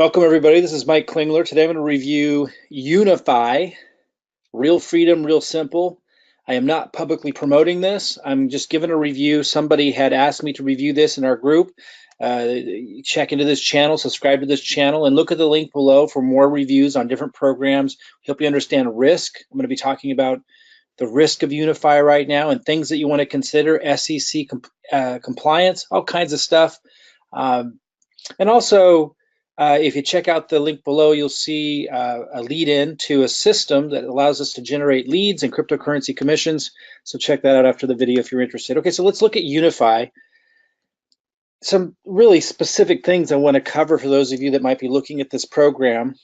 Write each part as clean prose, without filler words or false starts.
Welcome everybody, this is Mike Klingler. Today I'm going to review Unifii, Real Freedom, Real Simple. I am not publicly promoting this, I'm just giving a review. Somebody had asked me to review this in our group. Check into this channel, subscribe to this channel, and look at the link below for more reviews on different programs. Help you understand risk. I'm going to be talking about the risk of Unifii right now and things that you want to consider, SEC compliance, all kinds of stuff. And also, if you check out the link below, you'll see a lead-in to a system that allows us to generate leads and cryptocurrency commissions. So check that out after the video if you're interested. Okay, so let's look at Unifii. Some really specific things I want to cover for those of you that might be looking at this program.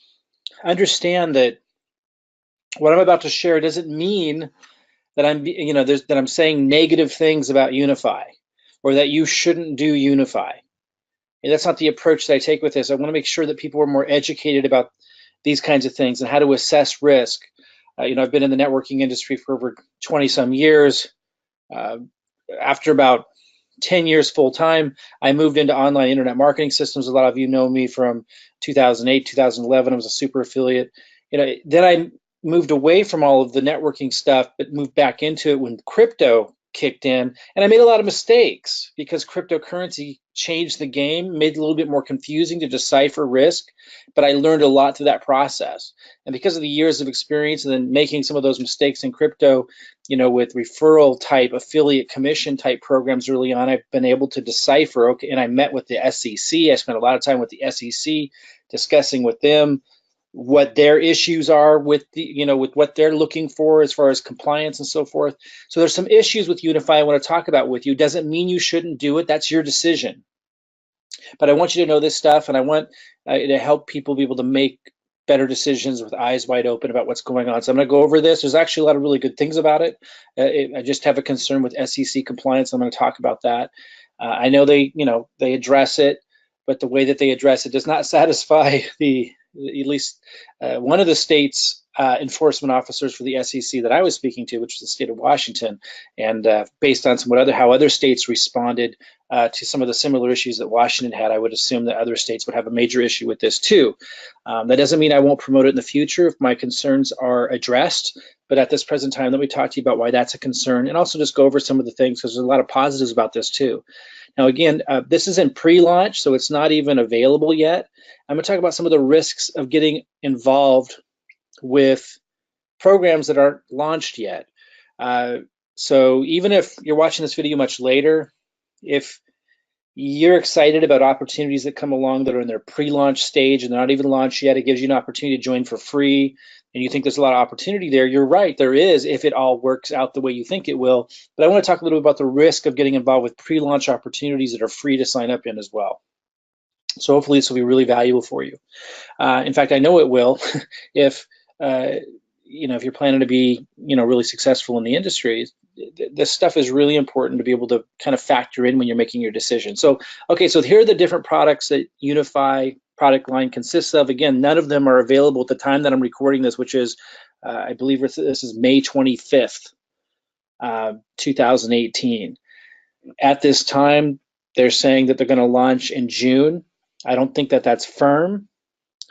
Understand that what I'm about to share doesn't mean that I'm saying negative things about Unifii or that you shouldn't do Unifii. And that's not the approach that I take with this. I want to make sure that people are more educated about these kinds of things and how to assess risk. I've been in the networking industry for over 20 some years. After about 10 years full time, I moved into online internet marketing systems. A lot of you know me from 2008, 2011. I was a super affiliate. Then I moved away from all of the networking stuff, but moved back into it when crypto kicked in, and I made a lot of mistakes because cryptocurrency changed the game, made it a little bit more confusing to decipher risk, but I learned a lot through that process. And because of the years of experience and then making some of those mistakes in crypto, with referral type, affiliate commission type programs early on, I've been able to decipher, okay, and I met with the SEC. I spent a lot of time with the SEC discussing with them what their issues are with with what they're looking for as far as compliance and so forth. So there's some issues with Unifii I want to talk about with you. Doesn't mean you shouldn't do it. That's your decision. But I want you to know this stuff, and I want to help people be able to make better decisions with eyes wide open about what's going on. So I'm going to go over this. There's actually a lot of really good things about it. I just have a concern with SEC compliance. I'm going to talk about that. I know they address it, but the way that they address it does not satisfy at least one of the state's enforcement officers for the SEC that I was speaking to, which is the state of Washington, and based on how other states responded to some of the similar issues that Washington had, I would assume that other states would have a major issue with this too. That doesn't mean I won't promote it in the future if my concerns are addressed, but at this present time, let me talk to you about why that's a concern, and also just go over some of the things, because there's a lot of positives about this too. Now again, this is in pre-launch, so it's not even available yet. I'm going to talk about some of the risks of getting involved with programs that aren't launched yet. So even if you're watching this video much later, if you're excited about opportunities that come along that are in their pre-launch stage and they're not even launched yet, it gives you an opportunity to join for free, and you think there's a lot of opportunity there, you're right, there is, if it all works out the way you think it will. But I want to talk a little bit about the risk of getting involved with pre-launch opportunities that are free to sign up in as well. So hopefully this will be really valuable for you. In fact, I know it will. If you're planning to be really successful in the industry, this stuff is really important to be able to kind of factor in when you're making your decision. So okay, so here are the different products that Unifii product line consists of. Again, none of them are available at the time that I'm recording this, which is I believe this is May 25th, 2018. At this time, they're saying that they're going to launch in June. I don't think that that's firm,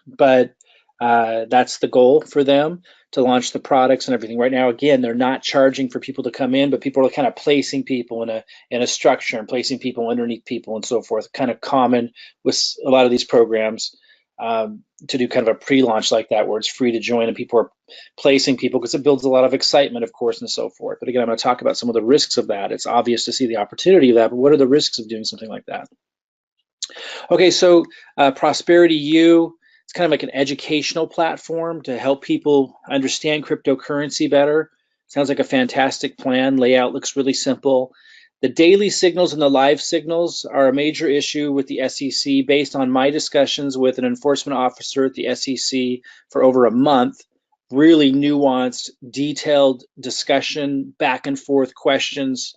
but that's the goal for them, to launch the products and everything. Right now, again, they're not charging for people to come in, but people are kind of placing people in a structure and placing people underneath people and so forth. Kind of common with a lot of these programs to do kind of a pre-launch like that, where it's free to join and people are placing people, because it builds a lot of excitement, of course, and so forth. But again, I'm going to talk about some of the risks of that. It's obvious to see the opportunity of that, but what are the risks of doing something like that? Okay, so Prosperity U, it's kind of like an educational platform to help people understand cryptocurrency better. Sounds like a fantastic plan. Layout looks really simple. The daily signals and the live signals are a major issue with the SEC based on my discussions with an enforcement officer at the SEC for over a month. Really nuanced, detailed discussion, back and forth questions.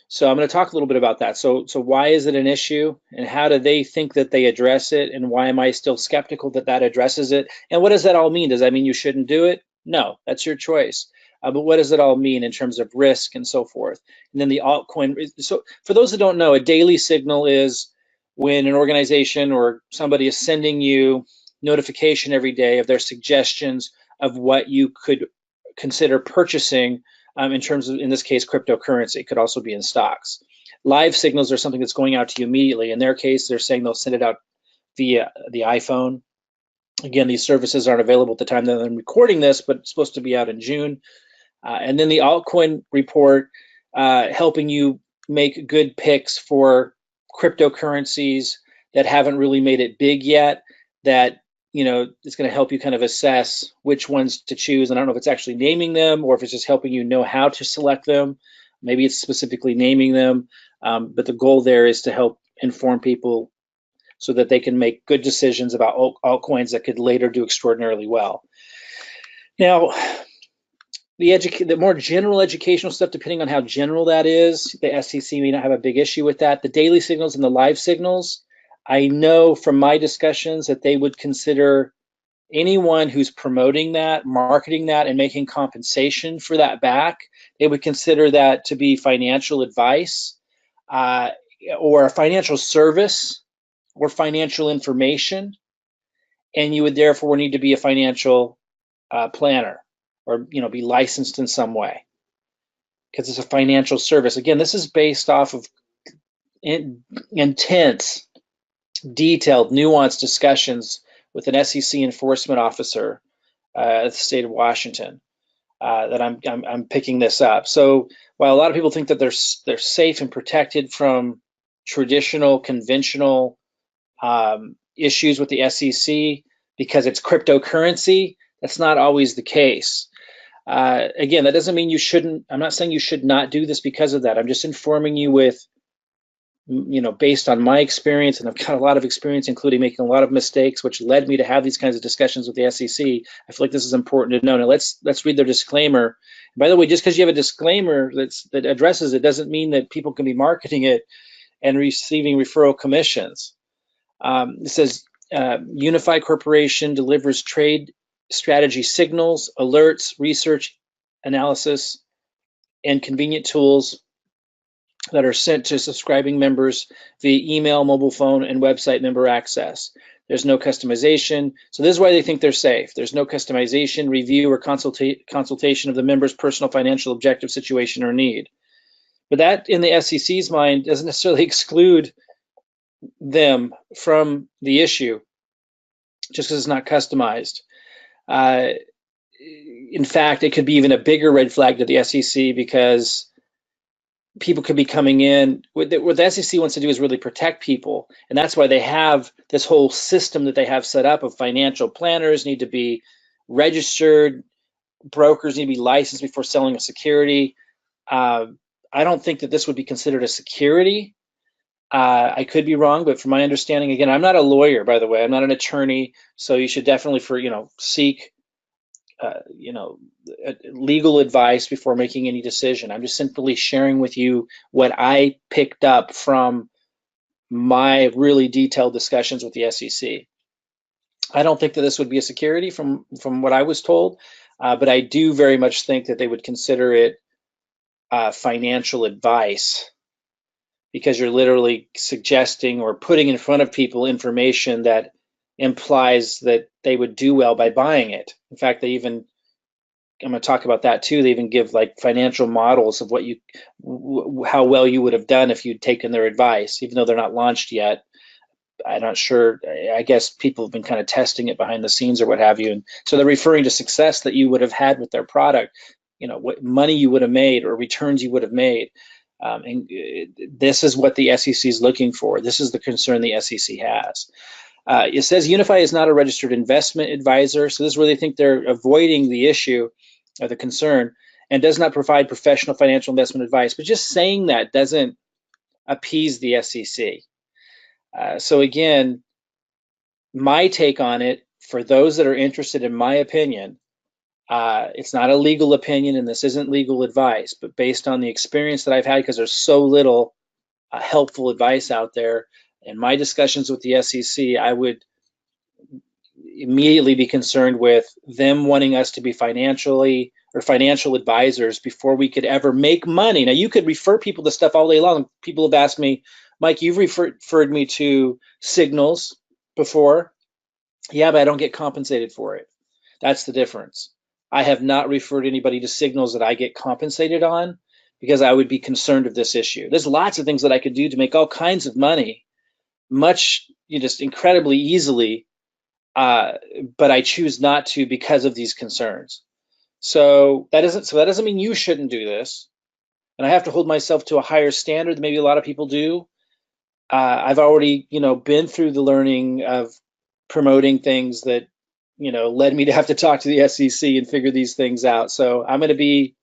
So I'm going to talk a little bit about that. So why is it an issue, and how do they think that they address it, and why am I still skeptical that that addresses it? And what does that all mean? Does that mean you shouldn't do it? No, that's your choice. But what does it all mean in terms of risk and so forth? And then the altcoin. So for those that don't know, a daily signal is when an organization or somebody is sending you notification every day of their suggestions of what you could consider purchasing in terms of, in this case, cryptocurrency. It could also be in stocks. Live signals are something that's going out to you immediately. In their case, they're saying they'll send it out via the iPhone. Again, these services aren't available at the time that I'm recording this, but it's supposed to be out in June. And then the altcoin report, helping you make good picks for cryptocurrencies that haven't really made it big yet, that it's going to help you kind of assess which ones to choose. And I don't know if it's actually naming them or if it's just helping you know how to select them. Maybe it's specifically naming them, but the goal there is to help inform people so that they can make good decisions about altcoins that could later do extraordinarily well. Now, the more general educational stuff, depending on how general that is, the SEC may not have a big issue with that. The daily signals and the live signals, I know from my discussions that they would consider anyone who's promoting that, marketing that, and making compensation for that back, they would consider that to be financial advice or a financial service or financial information, and you would therefore need to be a financial planner or be licensed in some way because it's a financial service. Again, this is based off of intense, detailed, nuanced discussions with an SEC enforcement officer at the state of Washington that I'm picking this up. So while a lot of people think that they're safe and protected from traditional, conventional issues with the SEC because it's cryptocurrency, that's not always the case. Again, that doesn't mean you shouldn't. I'm not saying you should not do this because of that. I'm just informing you with, based on my experience, and I've got a lot of experience, including making a lot of mistakes, which led me to have these kinds of discussions with the SEC. I feel like this is important to know. Now let's read their disclaimer. By the way, just because you have a disclaimer that addresses it doesn't mean that people can be marketing it and receiving referral commissions. It says Unifii Corporation delivers trade strategy signals, alerts, research, analysis, and convenient tools that are sent to subscribing members via email, mobile phone, and website member access. There's no customization. So this is why they think they're safe. There's no customization, review, or consultation of the member's personal financial objective, situation, or need. But that, in the SEC's mind, doesn't necessarily exclude them from the issue just because it's not customized. In fact, it could be even a bigger red flag to the SEC because people could be coming in. What the SEC wants to do is really protect people, and that's why they have this whole system that they have set up of financial planners need to be registered, brokers need to be licensed before selling a security. I don't think that this would be considered a security. I could be wrong, but from my understanding, again, I'm not a lawyer, by the way. I'm not an attorney, so you should definitely seek legal advice before making any decision. I'm just simply sharing with you what I picked up from my really detailed discussions with the SEC. I don't think that this would be a security from what I was told, but I do very much think that they would consider it financial advice, because you're literally suggesting or putting in front of people information that implies that they would do well by buying it. In fact, I'm going to talk about that too. They even give like financial models of how well you would have done if you'd taken their advice, even though they're not launched yet. I'm not sure. I guess people have been kind of testing it behind the scenes or what have you. And so they're referring to success that you would have had with their product, what money you would have made or returns you would have made. And this is what the SEC is looking for. This is the concern the SEC has. It says Unifii is not a registered investment advisor, so this is where they think they're avoiding the issue or the concern, and does not provide professional financial investment advice. But just saying that doesn't appease the SEC. So again, my take on it, for those that are interested in my opinion, it's not a legal opinion and this isn't legal advice, but based on the experience that I've had, because there's so little helpful advice out there, in my discussions with the SEC, I would immediately be concerned with them wanting us to be financial advisors before we could ever make money. Now, you could refer people to stuff all day long. People have asked me, Mike, you've referred me to signals before. Yeah, but I don't get compensated for it. That's the difference. I have not referred anybody to signals that I get compensated on because I would be concerned of this issue. There's lots of things that I could do to make all kinds of money, much, just incredibly easily, uh, but I choose not to because of these concerns. So that doesn't mean you shouldn't do this, and I have to hold myself to a higher standard than maybe a lot of people do. I've already, been through the learning of promoting things that, led me to have to talk to the SEC and figure these things out. So I'm going to be,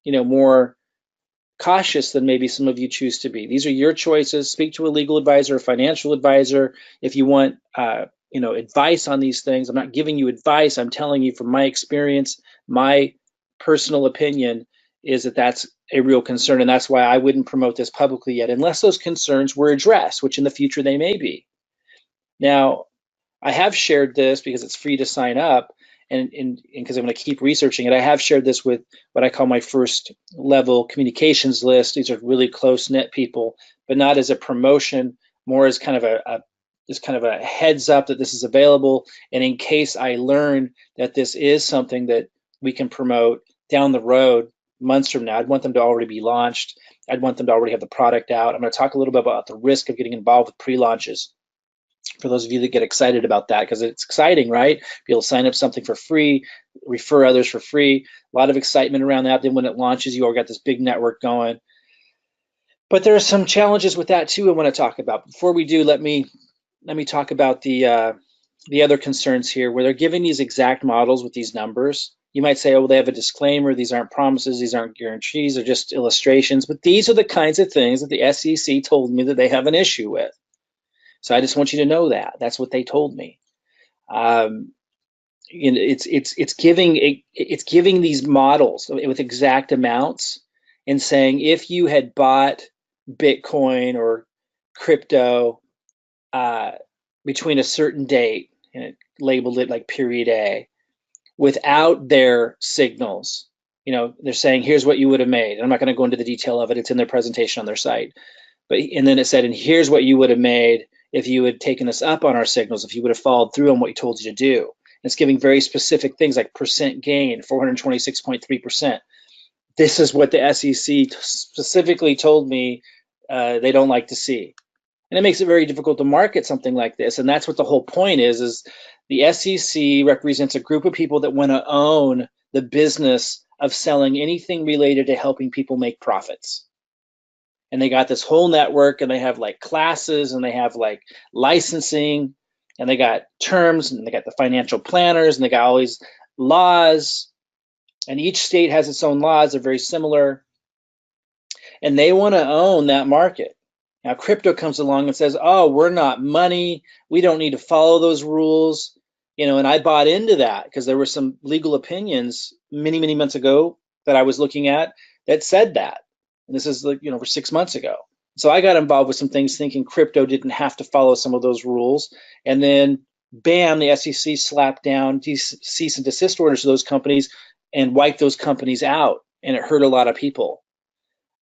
more cautious than maybe some of you choose to be. These are your choices. Speak to a legal advisor, a financial advisor, if you want, advice on these things. I'm not giving you advice. I'm telling you from my experience, my personal opinion is that that's a real concern, and that's why I wouldn't promote this publicly yet, unless those concerns were addressed, which in the future they may be. Now, I have shared this because it's free to sign up, and because I'm going to keep researching it. I have shared this with what I call my first level communications list. These are really close knit people, but not as a promotion, more as kind of a heads up that this is available. And in case I learn that this is something that we can promote down the road, months from now, I'd want them to already be launched. I'd want them to already have the product out. I'm going to talk a little bit about the risk of getting involved with pre-launches, for those of you that get excited about that, because it's exciting, right? Be able to sign up something for free, refer others for free. A lot of excitement around that. Then when it launches, you already got this big network going. But there are some challenges with that too I want to talk about. Before we do, let me talk about the other concerns here, where they're giving these exact models with these numbers. You might say, oh, well, they have a disclaimer. These aren't promises. These aren't guarantees. They're just illustrations. But these are the kinds of things that the SEC told me that they have an issue with. So I just want you to know that. That's what they told me. It's giving these models with exact amounts and saying if you had bought Bitcoin or crypto between a certain date, and it labeled it like period A, without their signals, they're saying here's what you would have made. And I'm not going to go into the detail of it. It's in their presentation on their site. And then it said, and here's what you would have made if you had taken us up on our signals, if you would have followed through on what we told you to do. And it's giving very specific things like percent gain, 426.3%. This is what the SEC specifically told me they don't like to see. And it makes it very difficult to market something like this. And that's what the whole point is the SEC represents a group of people that want to own the business of selling anything related to helping people make profits. And they got this whole network, and they have like classes, and they have like licensing, and they got terms, and they got the financial planners, and they got all these laws, and each state has its own laws. They're very similar, and they want to own that market. Now crypto comes along and says, oh, we're not money, we don't need to follow those rules, and I bought into that because there were some legal opinions many months ago that I was looking at that said that. And this is like, for 6 months ago. So I got involved with some things thinking crypto didn't have to follow some of those rules. And then, bam, the SEC slapped down cease and desist orders to those companies and wiped those companies out. And it hurt a lot of people.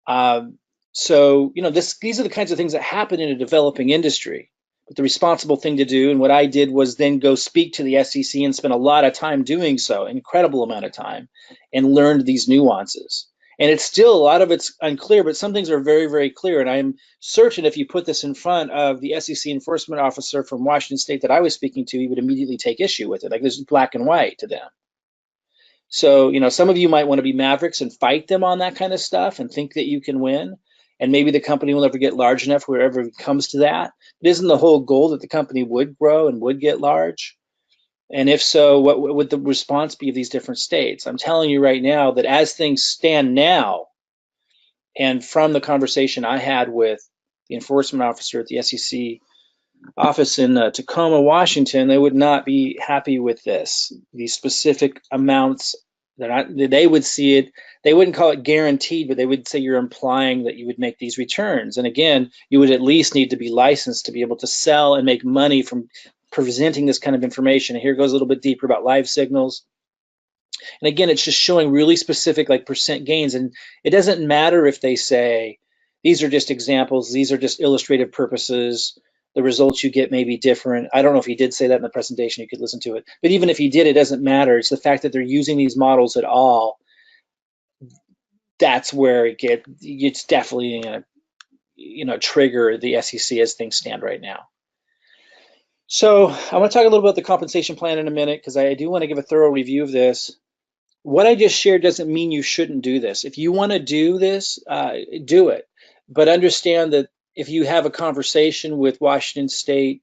So, these are the kinds of things that happen in a developing industry. But the responsible thing to do, and what I did, was then go speak to the SEC and spend a lot of time doing so, an incredible amount of time, and learned these nuances. And it's still, a lot of it's unclear, but some things are very, very clear. And I'm certain if you put this in front of the SEC enforcement officer from Washington State that I was speaking to, he would immediately take issue with it. Like, this is black and white to them. So, some of you might want to be mavericks and fight them on that kind of stuff and think that you can win. And maybe the company will never get large enough wherever it comes to that. But isn't the whole goal that the company would grow and would get large? And if so, what would the response be of these different states? I'm telling you right now that as things stand now, and from the conversation I had with the enforcement officer at the SEC office in Tacoma, Washington, they would not be happy with this. These specific amounts, they would see it, they wouldn't call it guaranteed, but they would say you're implying that you would make these returns. And again, you would at least need to be licensed to be able to sell and make money from presenting this kind of information. And here goes a little bit deeper about live signals. And again, it's just showing really specific like percent gains. And it doesn't matter if they say These are just examples. These are just illustrative purposes. The results you get may be different. I don't know if he did say that in the presentation. You could listen to it. But even if he did, it doesn't matter. It's the fact that they're using these models at all. That's where it's definitely going to trigger the SEC as things stand right now. So I want to talk a little about the compensation plan in a minute, because I do want to give a thorough review of this. What I just shared doesn't mean you shouldn't do this. If you want to do this, do it. But understand that if you have a conversation with Washington State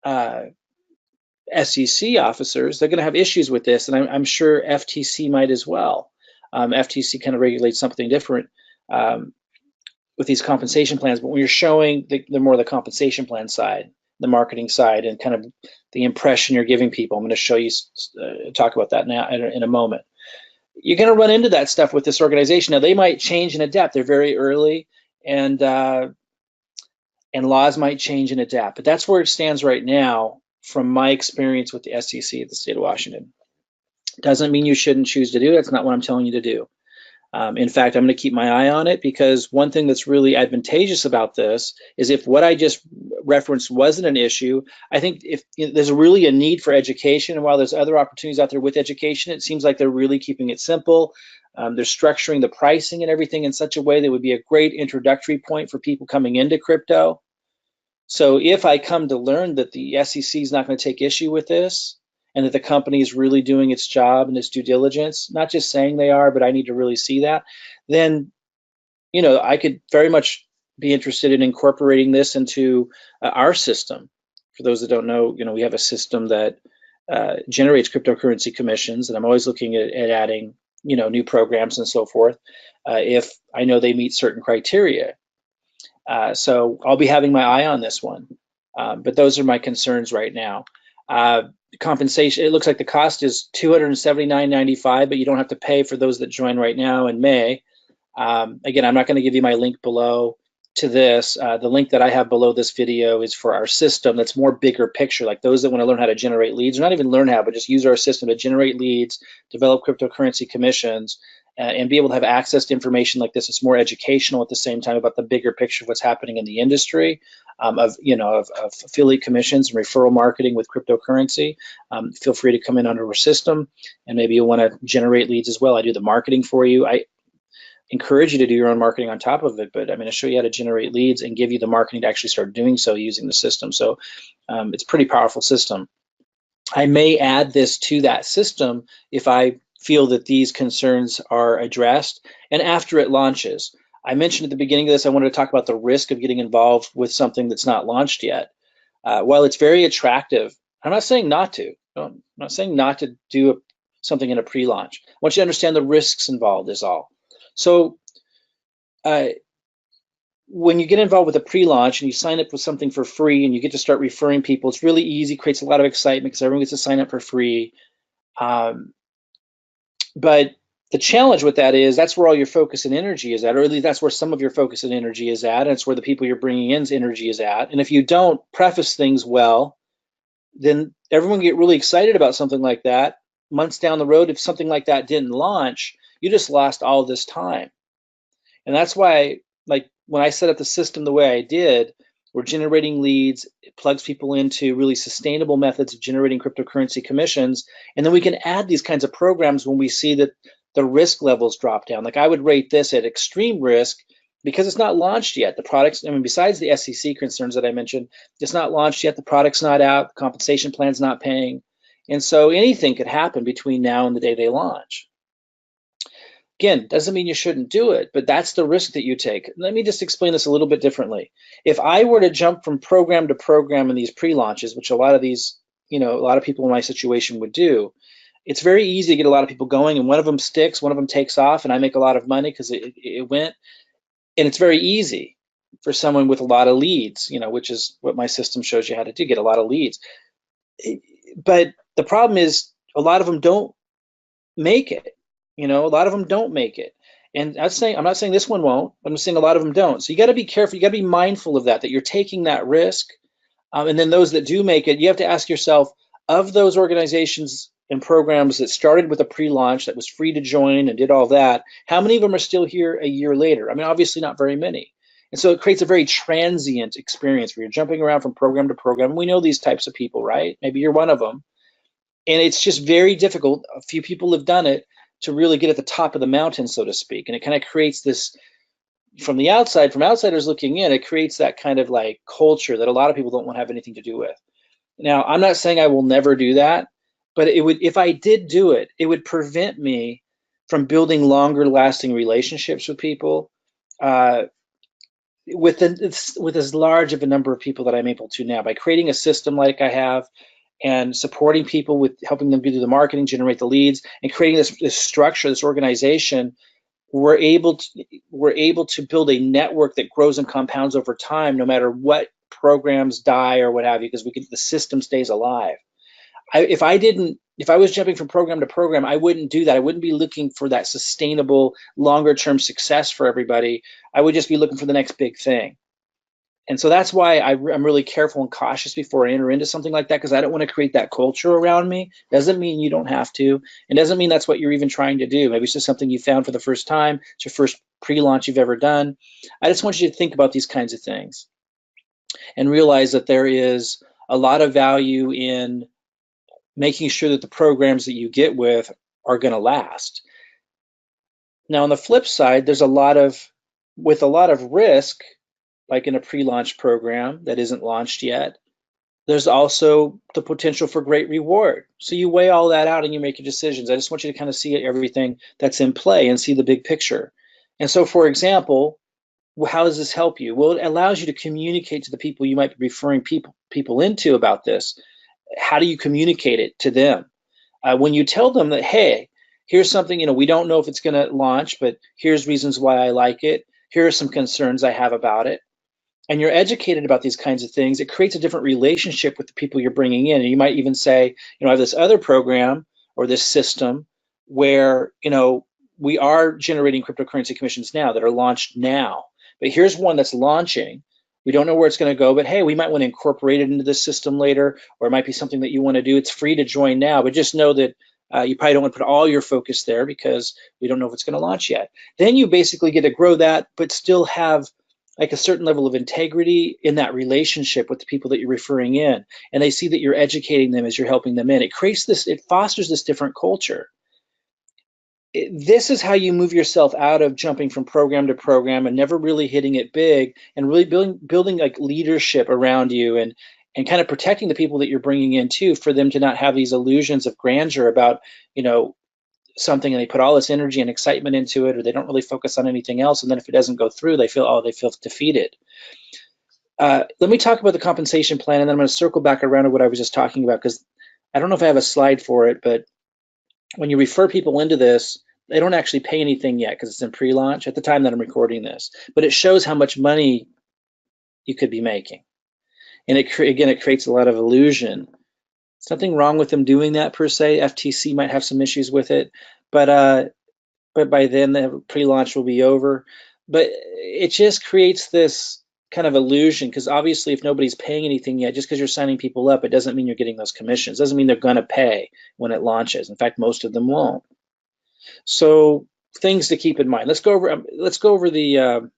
SEC officers, they're going to have issues with this, and I'm sure FTC might as well. FTC kind of regulates something different with these compensation plans, but when you're showing the more the compensation plan side, the marketing side, and kind of the impression you're giving people, I'm going to show you, talk about that now in a moment. You're going to run into that stuff with this organization. Now, they might change and adapt. They're very early, and laws might change and adapt. But that's where it stands right now from my experience with the SEC of the state of Washington. Doesn't mean you shouldn't choose to do it. That's not what I'm telling you to do. In fact, I'm going to keep my eye on it, because one thing that's really advantageous about this is if what I just referenced wasn't an issue, I think if there's really a need for education, and while there's other opportunities out there with education, it seems like they're really keeping it simple. They're structuring the pricing and everything in such a way that would be a great introductory point for people coming into crypto. So if I come to learn that the SEC is not going to take issue with this, and that the company is really doing its job and its due diligence, not just saying they are, but I need to really see that, then, I could very much be interested in incorporating this into our system. For those that don't know, we have a system that generates cryptocurrency commissions, and I'm always looking at adding, new programs and so forth, if I know they meet certain criteria. So I'll be having my eye on this one. But those are my concerns right now. Compensation, it looks like the cost is $279.95, but you don't have to pay for those that join right now in May. Again, I'm not going to give you my link below to this. The link that I have below this video is for our system that's more bigger picture, like those that want to learn how to generate leads, or not even learn how, but just use our system to generate leads, develop cryptocurrency commissions, and be able to have access to information like this. It's more educational at the same time about the bigger picture of what's happening in the industry, of affiliate commissions and referral marketing with cryptocurrency. Feel free to come in under our system, and maybe you'll want to generate leads as well. I do the marketing for you. I encourage you to do your own marketing on top of it, but I'm going to show you how to generate leads and give you the marketing to actually start doing so using the system. So it's a pretty powerful system. I may add this to that system if I feel that these concerns are addressed, and after it launches. I mentioned at the beginning of this, I wanted to talk about the risk of getting involved with something that's not launched yet. While it's very attractive, I'm not saying not to. I'm not saying not to do something in a pre-launch. I want you to understand the risks involved is all. So when you get involved with a pre-launch and you sign up with something for free and you get to start referring people, it's really easy, creates a lot of excitement because everyone gets to sign up for free. But the challenge with that is that's where all your focus and energy is at, or at least that's where some of your focus and energy is at, and it's where the people you're bringing in's energy is at. And if you don't preface things well, then everyone will get really excited about something like that. Months down the road, if something like that didn't launch, you just lost all this time. And that's why, like, when I set up the system the way I did, we're generating leads, it plugs people into really sustainable methods of generating cryptocurrency commissions, and then we can add these kinds of programs when we see that the risk levels drop down. Like I would rate this at extreme risk because it's not launched yet. The products, besides the SEC concerns that I mentioned, it's not launched yet, the product's not out, the compensation plan's not paying. And so anything could happen between now and the day they launch. Again, doesn't mean you shouldn't do it, but that's the risk that you take. Let me just explain this a little bit differently. If I were to jump from program to program in these pre-launches, which a lot of these, a lot of people in my situation would do, it's very easy to get a lot of people going, and one of them sticks, one of them takes off, and I make a lot of money because it went. And it's very easy for someone with a lot of leads, which is what my system shows you how to do, get a lot of leads. But the problem is a lot of them don't make it. A lot of them don't make it. And I'm not saying this one won't, I'm saying a lot of them don't. So you got to be careful. You got to be mindful of that you're taking that risk. And then those that do make it, you have to ask yourself, of those organizations and programs that started with a pre-launch that was free to join and did all that, how many of them are still here a year later? Obviously not very many. And so it creates a very transient experience where you're jumping around from program to program. We know these types of people, right? Maybe you're one of them. And it's just very difficult. A few people have done it to really get at the top of the mountain, so to speak. And it kind of creates this, from the outside, from outsiders looking in, it creates that kind of like culture that a lot of people don't want to have anything to do with. Now, I'm not saying I will never do that, but it would, if I did do it, it would prevent me from building longer lasting relationships with people, uh, with as large of a number of people that I'm able to now, by creating a system like I have and supporting people with helping them do the marketing, generate the leads, and creating this structure, this organization. We're able to build a network that grows and compounds over time, no matter what programs die or what have you, because the system stays alive. If I was jumping from program to program, I wouldn't do that. I wouldn't be looking for that sustainable, longer term success for everybody. I would just be looking for the next big thing. And so that's why I'm really careful and cautious before I enter into something like that, because I don't want to create that culture around me. Doesn't mean you don't have to. It doesn't mean that's what you're even trying to do. Maybe it's just something you found for the first time. It's your first pre-launch you've ever done. I just want you to think about these kinds of things and realize that there is a lot of value in making sure that the programs that you get with are going to last. Now, on the flip side, with a lot of risk, like in a pre-launch program that isn't launched yet, there's also the potential for great reward. So you weigh all that out and you make your decisions. I just want you to kind of see everything that's in play and see the big picture. And so, for example, how does this help you? Well, it allows you to communicate to the people you might be referring people into about this. How do you communicate it to them? When you tell them that, hey, here's something, we don't know if it's going to launch, but here's reasons why I like it. Here are some concerns I have about it. And you're educated about these kinds of things, it creates a different relationship with the people you're bringing in. And you might even say, I have this other program or this system where, we are generating cryptocurrency commissions now that are launched now. But here's one that's launching. We don't know where it's going to go, but hey, we might want to incorporate it into the system later, or it might be something that you want to do. It's free to join now, but just know that you probably don't want to put all your focus there because we don't know if it's going to launch yet. Then you basically get to grow that, but still have like a certain level of integrity in that relationship with the people that you're referring in, and they see that you're educating them as you're helping them in. It fosters this different culture. This is how you move yourself out of jumping from program to program and never really hitting it big, and really building like leadership around you, and kind of protecting the people that you're bringing in too, for them to not have these illusions of grandeur about something, and they put all this energy and excitement into it, or they don't really focus on anything else, and then if it doesn't go through, they feel defeated. Let me talk about the compensation plan, and then I'm going to circle back around to what I was just talking about, because I don't know if I have a slide for it, but when you refer people into this, they don't actually pay anything yet because it's in pre-launch at the time that I'm recording this, but it shows how much money you could be making. And it creates a lot of illusion. There's nothing wrong with them doing that per se. FTC might have some issues with it, but by then the pre-launch will be over. But it just creates this kind of illusion, because obviously if nobody's paying anything yet, just because you're signing people up, it doesn't mean you're getting those commissions. It doesn't mean they're going to pay when it launches. In fact, most of them won't. So things to keep in mind. Let's go over the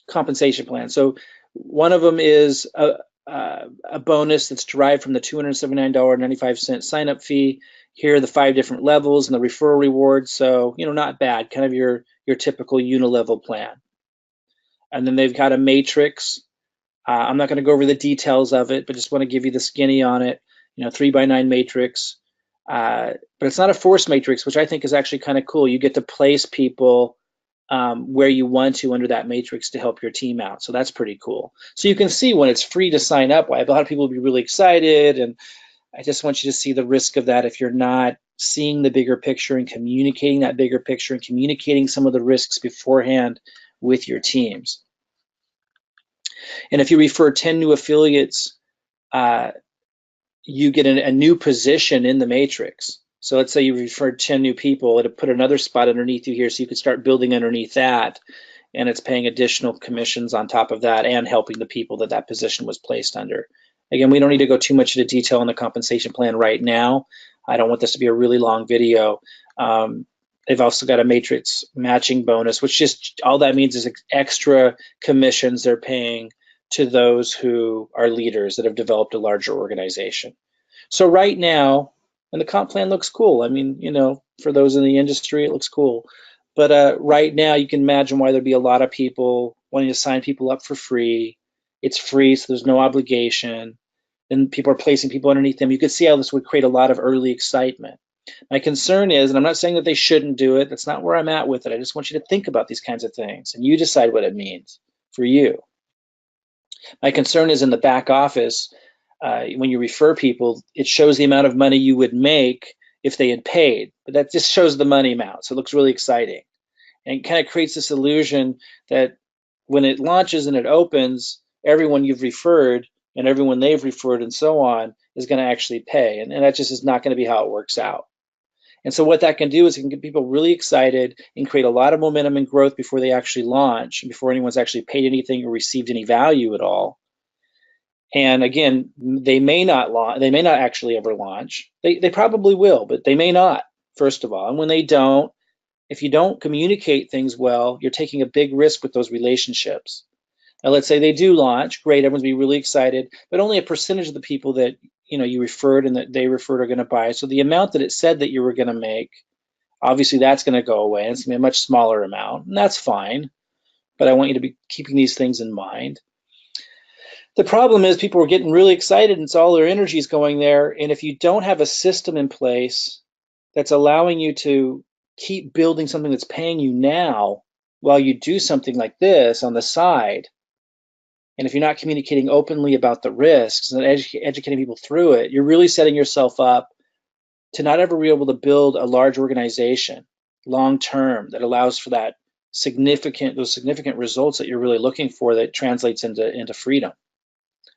compensation plan. So one of them is a bonus that's derived from the $279.95 sign-up fee. Here are the 5 different levels and the referral rewards. So, not bad, kind of your typical unilevel plan. And then they've got a matrix. I'm not going to go over the details of it, but just want to give you the skinny on it. 3x9 matrix. But it's not a force matrix, which I think is actually kind of cool. You get to place people where you want to under that matrix to help your team out. So that's pretty cool. So you can see when it's free to sign up, why a lot of people will be really excited. And I just want you to see the risk of that if you're not seeing the bigger picture and communicating that bigger picture and communicating some of the risks beforehand with your teams. And if you refer 10 new affiliates, you get a new position in the matrix. So let's say you referred 10 new people, it'll put another spot underneath you here, so you could start building underneath that, and it's paying additional commissions on top of that and helping the people that position was placed under. Again, we don't need to go too much into detail on the compensation plan right now. I don't want this to be a really long video. They've also got a matrix matching bonus, which just all that means is extra commissions they're paying to those who are leaders that have developed a larger organization. So right now, and the comp plan looks cool. I mean, for those in the industry, it looks cool. But right now, you can imagine why there'd be a lot of people wanting to sign people up for free. It's free, so there's no obligation. And people are placing people underneath them. You could see how this would create a lot of early excitement. My concern is, and I'm not saying that they shouldn't do it, that's not where I'm at with it. I just want you to think about these kinds of things, and you decide what it means for you. My concern is in the back office, when you refer people, it shows the amount of money you would make if they had paid, but that just shows the money amount, so it looks really exciting. And it kind of creates this illusion that when it launches and it opens, everyone you've referred and everyone they've referred and so on is going to actually pay, and that just is not going to be how it works out. And so what that can do is it can get people really excited and create a lot of momentum and growth before they actually launch, before anyone's actually paid anything or received any value at all. And again, they may not launch, they may not actually ever launch. They probably will, but they may not, first of all. And when they don't, if you don't communicate things well, you're taking a big risk with those relationships. Now, let's say they do launch, great, everyone's be really excited, but only a percentage of the people that you referred and that they referred are going to buy. So the amount that it said that you were going to make, obviously that's going to go away. And it's going to be a much smaller amount, and that's fine. But I want you to be keeping these things in mind. The problem is people are getting really excited, and so all their energy is going there. And if you don't have a system in place that's allowing you to keep building something that's paying you now while you do something like this on the side, and if you're not communicating openly about the risks and educating people through it, you're really setting yourself up to not ever be able to build a large organization long term that allows for those significant results that you're really looking for that translates into freedom.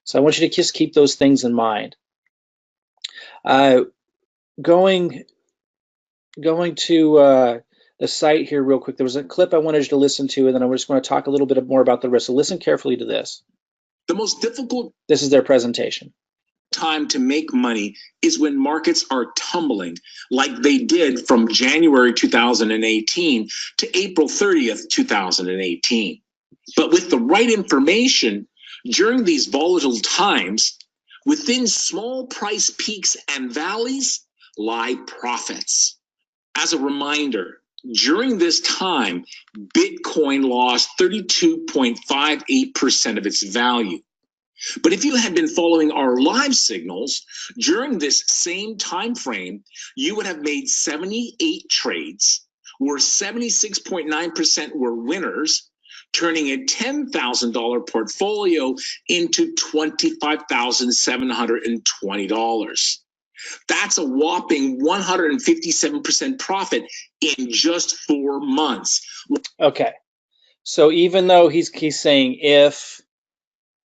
So I want you to just keep those things in mind. Going to the site here real quick, there was a clip I wanted you to listen to, and then I just want to talk a little bit more about the risk. So listen carefully to this. The most difficult This is their presentation. Time to make money is when markets are tumbling, like they did from January 2018 to April 30th, 2018. But with the right information, during these volatile times, within small price peaks and valleys lie profits. As a reminder, during this time, Bitcoin lost 32.58% of its value. But if you had been following our live signals during this same time frame, you would have made 78 trades, where 76.9% were winners, turning a $10,000 portfolio into $25,720. That's a whopping 157% profit in just 4 months. Okay, so even though he's saying if,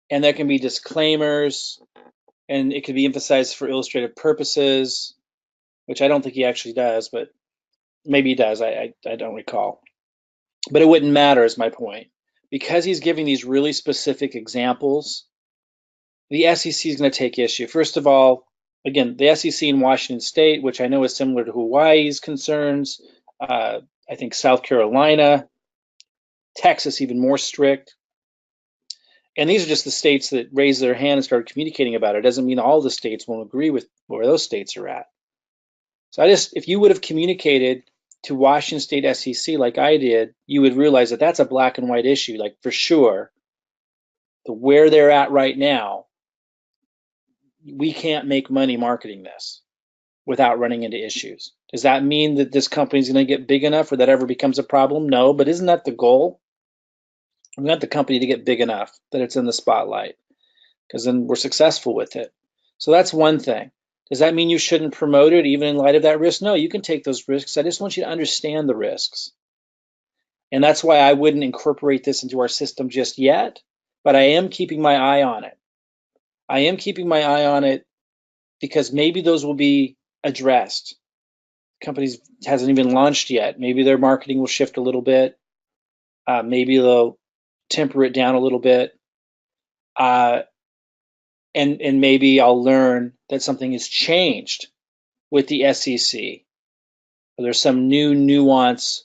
and there can be disclaimers, and it could be emphasized for illustrative purposes, which I don't think he actually does, but maybe he does. I don't recall. But it wouldn't matter, is my point. Because he's giving these really specific examples, the SEC is going to take issue. First of all, again, the SEC in Washington State, which I know is similar to Hawaii's concerns, I think South Carolina, Texas, even more strict. And these are just the states that raised their hand and started communicating about it. It doesn't mean all the states won't agree with where those states are at. So if you would have communicated to Washington State SEC like I did, you would realize that that's a black and white issue, like for sure. Where they're at right now, we can't make money marketing this without running into issues. Does that mean that this company is going to get big enough or that ever becomes a problem? No, but isn't that the goal? We want the company to get big enough that it's in the spotlight, because then we're successful with it. So that's one thing. Does that mean you shouldn't promote it even in light of that risk? No, you can take those risks. I just want you to understand the risks. And that's why I wouldn't incorporate this into our system just yet, but I am keeping my eye on it. I am keeping my eye on it because maybe those will be addressed. Companies hasn't even launched yet. Maybe their marketing will shift a little bit. Maybe they'll temper it down a little bit. And maybe I'll learn that something has changed with the SEC. or there's some new nuance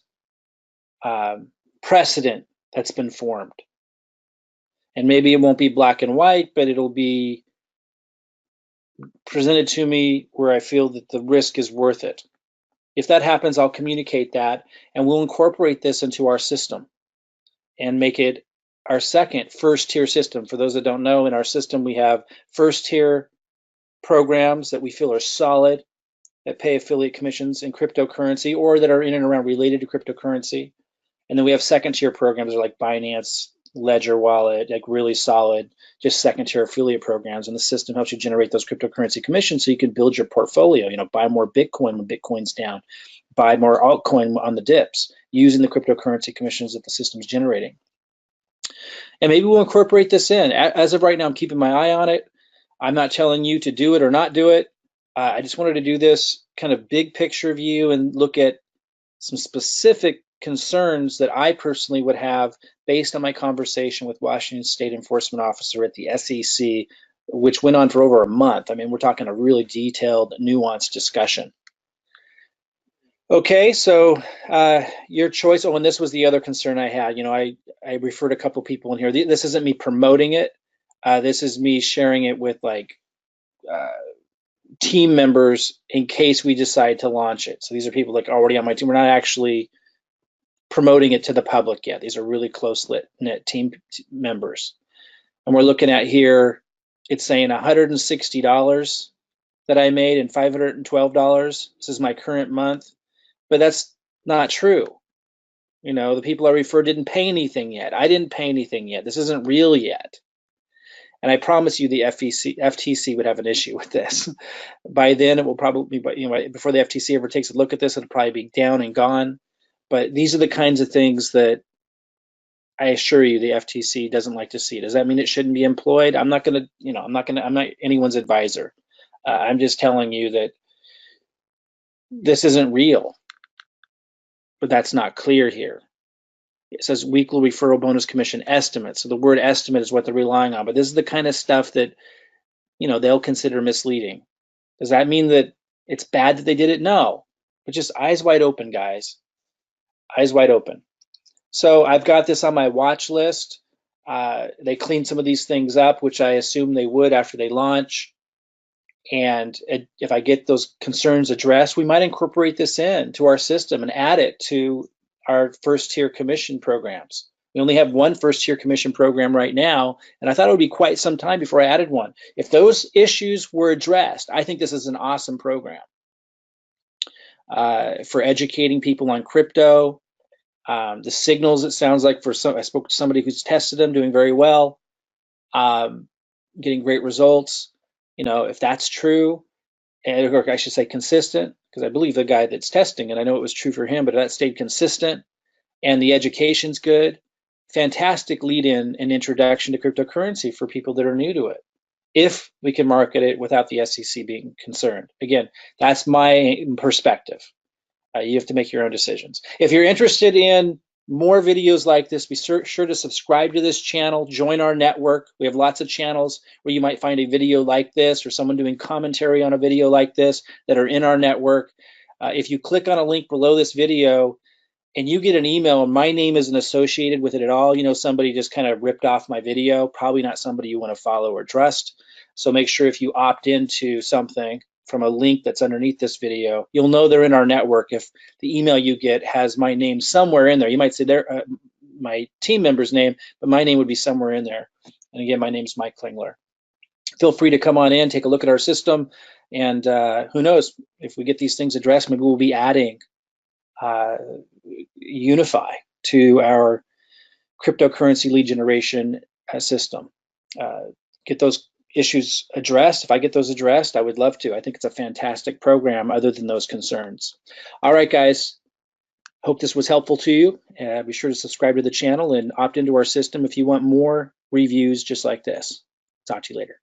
precedent that's been formed. And maybe it won't be black and white, but it'll be presented to me where I feel that the risk is worth it. If that happens, I'll communicate that, and we'll incorporate this into our system and make it our second first-tier system. For those that don't know, in our system, we have first-tier programs that we feel are solid, that pay affiliate commissions in cryptocurrency or that are in and around related to cryptocurrency. And then we have second-tier programs that are like Binance, Ledger Wallet, like really solid, just second-tier affiliate programs. And the system helps you generate those cryptocurrency commissions so you can build your portfolio. You know, buy more Bitcoin when Bitcoin's down, buy more altcoin on the dips, using the cryptocurrency commissions that the system's generating. And maybe we'll incorporate this in. As of right now, I'm keeping my eye on it. I'm not telling you to do it or not do it. I just wanted to do this kind of big picture view and look at some specific concerns that I personally would have based on my conversation with Washington State Enforcement Officer at the SEC, which went on for over a month. I mean, we're talking a really detailed, nuanced discussion. Okay, so your choice. Oh, and this was the other concern I had. You know, I referred a couple people in here. This isn't me promoting it. This is me sharing it with like team members in case we decide to launch it. So these are people like already on my team. We're not actually promoting it to the public yet. These are really close knit team members. And we're looking at here, it's saying $160 that I made and $512. This is my current month. But that's not true. You know, the people I referred didn't pay anything yet. I didn't pay anything yet. This isn't real yet. And I promise you the FTC would have an issue with this. By then, it will probably, you know, before the FTC ever takes a look at this, it'll probably be down and gone. But these are the kinds of things that I assure you the FTC doesn't like to see. Does that mean it shouldn't be employed? I'm not going to, you know, I'm not anyone's advisor. I'm just telling you that this isn't real. But that's not clear here. It says weekly referral bonus commission estimate. So the word estimate is what they're relying on. But this is the kind of stuff that, you know, they'll consider misleading. Does that mean that it's bad that they did it? No. But just eyes wide open, guys. Eyes wide open. So I've got this on my watch list. They cleaned some of these things up, which I assume they would after they launch. And if I get those concerns addressed, we might incorporate this into our system and add it to our first-tier commission programs. We only have one first-tier commission program right now, and I thought it would be quite some time before I added one. If those issues were addressed, I think this is an awesome program for educating people on crypto. The signals, it sounds like, I spoke to somebody who's tested them, doing very well, getting great results. You know, if that's true, or I should say consistent, because I believe the guy that's testing, and I know it was true for him, but if that stayed consistent and the education's good, fantastic lead-in and introduction to cryptocurrency for people that are new to it, if we can market it without the SEC being concerned. Again, that's my perspective. You have to make your own decisions. If you're interested in more videos like this, be sure to subscribe to this channel, join our network. We have lots of channels where you might find a video like this or someone doing commentary on a video like this that are in our network. If you click on a link below this video and you get an email and my name isn't associated with it at all, you know, somebody just kind of ripped off my video, probably not somebody you want to follow or trust. So make sure if you opt into something from a link that's underneath this video, you'll know they're in our network if the email you get has my name somewhere in there. You might say my team member's name, but my name would be somewhere in there. And again, my name's Mike Klingler. Feel free to come on in, take a look at our system, and who knows, if we get these things addressed, maybe we'll be adding Unifii to our cryptocurrency lead generation system. Get those issues addressed. If I get those addressed, I would love to. I think it's a fantastic program other than those concerns. All right, guys. Hope this was helpful to you. Be sure to subscribe to the channel and opt into our system if you want more reviews just like this. Talk to you later.